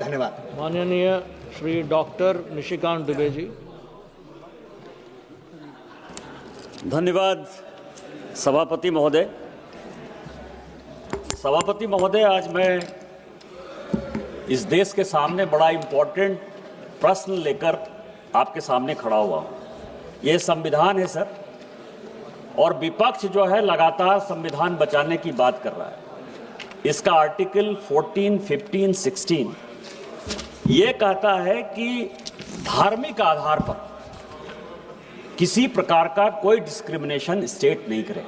धन्यवाद। माननीय श्री डॉक्टर निशिकांत दुबे जी। धन्यवाद सभापति महोदय। सभापति महोदय, आज मैं इस देश के सामने बड़ा इम्पोर्टेंट प्रश्न लेकर आपके सामने खड़ा हुआ हूँ। ये संविधान है सर, और विपक्ष जो है लगातार संविधान बचाने की बात कर रहा है। इसका आर्टिकल 14, 15, 16 ये कहता है कि धार्मिक आधार पर किसी प्रकार का कोई डिस्क्रिमिनेशन स्टेट नहीं करे।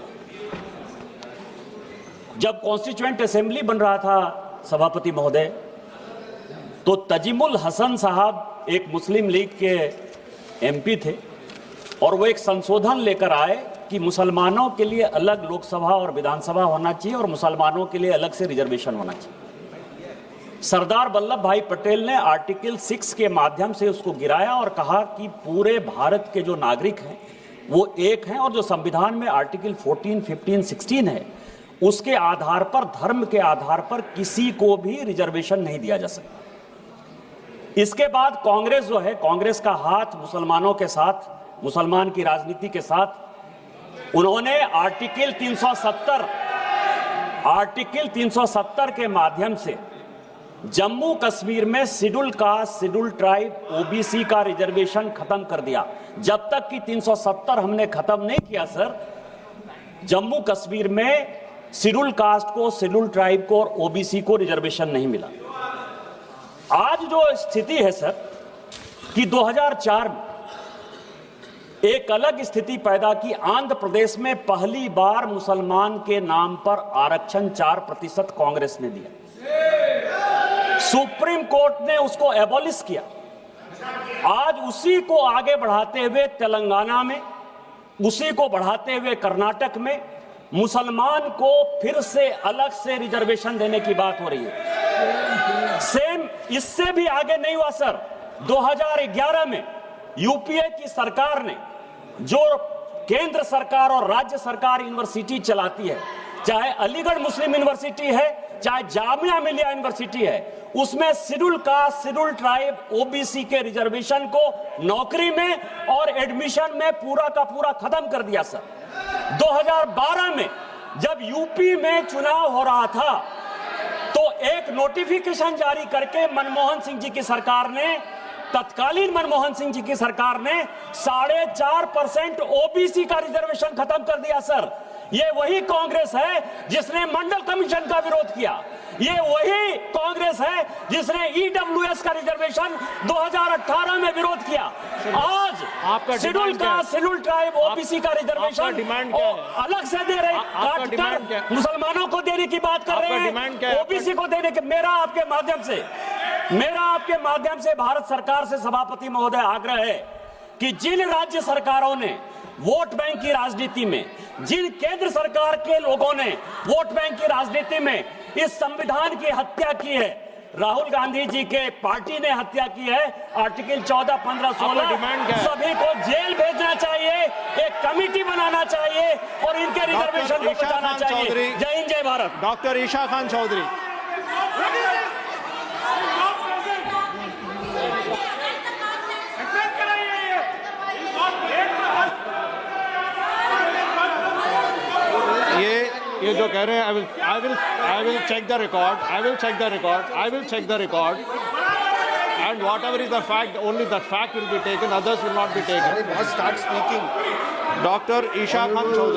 जब कॉन्स्टिट्यूएंट असेंबली बन रहा था सभापति महोदय, तो तजीमुल हसन साहब एक मुस्लिम लीग के एमपी थे, और वो एक संशोधन लेकर आए कि मुसलमानों के लिए अलग लोकसभा और विधानसभा होना चाहिए और मुसलमानों के लिए अलग से रिजर्वेशन होना चाहिए। सरदार वल्लभ भाई पटेल ने आर्टिकल 6 के माध्यम से उसको गिराया और कहा कि पूरे भारत के जो नागरिक हैं वो एक हैं, और जो संविधान में आर्टिकल 14, 15, 16 है उसके आधार पर, धर्म के आधार पर किसी को भी रिजर्वेशन नहीं दिया जा सकता। इसके बाद कांग्रेस जो है, कांग्रेस का हाथ मुसलमानों के साथ, मुसलमान की राजनीति के साथ, उन्होंने आर्टिकल 370 के माध्यम से जम्मू कश्मीर में schedule caste, schedule tribe, OBC का रिजर्वेशन खत्म कर दिया। जब तक कि 370 हमने खत्म नहीं किया सर, जम्मू कश्मीर में शेड्यूल कास्ट को, शेड्यूल ट्राइब को और ओबीसी को रिजर्वेशन नहीं मिला। आज जो स्थिति है सर कि 2004 में एक अलग स्थिति पैदा की। आंध्र प्रदेश में पहली बार मुसलमान के नाम पर आरक्षण 4% कांग्रेस ने दिया। सुप्रीम कोर्ट ने उसको एबॉलिश किया। आज उसी को आगे बढ़ाते हुए तेलंगाना में, उसी को बढ़ाते हुए कर्नाटक में मुसलमान को फिर से अलग से रिजर्वेशन देने की बात हो रही है। सेम इससे भी आगे नहीं हुआ सर। 2011 में यूपीए की सरकार ने, जो केंद्र सरकार और राज्य सरकार यूनिवर्सिटी चलाती है, चाहे अलीगढ़ मुस्लिम यूनिवर्सिटी है, चाहे जामिया मिलिया यूनिवर्सिटी है, उसमें schedule caste, schedule tribe, OBC के रिजर्वेशन को नौकरी में और एडमिशन में पूरा का पूरा खत्म कर दिया सर। 2012 में जब यूपी में चुनाव हो रहा था तो एक नोटिफिकेशन जारी करके मनमोहन सिंह जी की सरकार ने, तत्कालीन मनमोहन सिंह जी की सरकार ने 4.5% ओबीसी का रिजर्वेशन खत्म कर दिया सर। ये वही कांग्रेस है जिसने मंडल कमीशन का विरोध किया। ये वही कांग्रेस है जिसने ईडब्ल्यूएस का रिजर्वेशन 2018 में विरोध किया। आज schedule caste, schedule tribe, OBC का रिजर्वेशन अलग से दे रहे, काटकर मुसलमानों को देने की बात कर रहे हैं, ओबीसी को देने के। मेरा आपके माध्यम से भारत सरकार से सभापति महोदय आग्रह है कि जिन राज्य सरकारों ने वोट बैंक की राजनीति में, जिन केंद्र सरकार के लोगों ने वोट बैंक की राजनीति में इस संविधान की हत्या की है, राहुल गांधी जी के पार्टी ने हत्या की है, आर्टिकल 14, 15, 16 सभी को जेल भेजना चाहिए, एक कमेटी बनाना चाहिए और इनके रिजर्वेशन को बचाना चाहिए। जय हिंद, जय भारत। डॉक्टर ईशा खान चौधरी। ये जो कह रहे हैं, I will check the record. And whatever is the fact, only the fact will be taken. Others will not be taken. Start speaking. Dr. Isha Khan Chaudhary.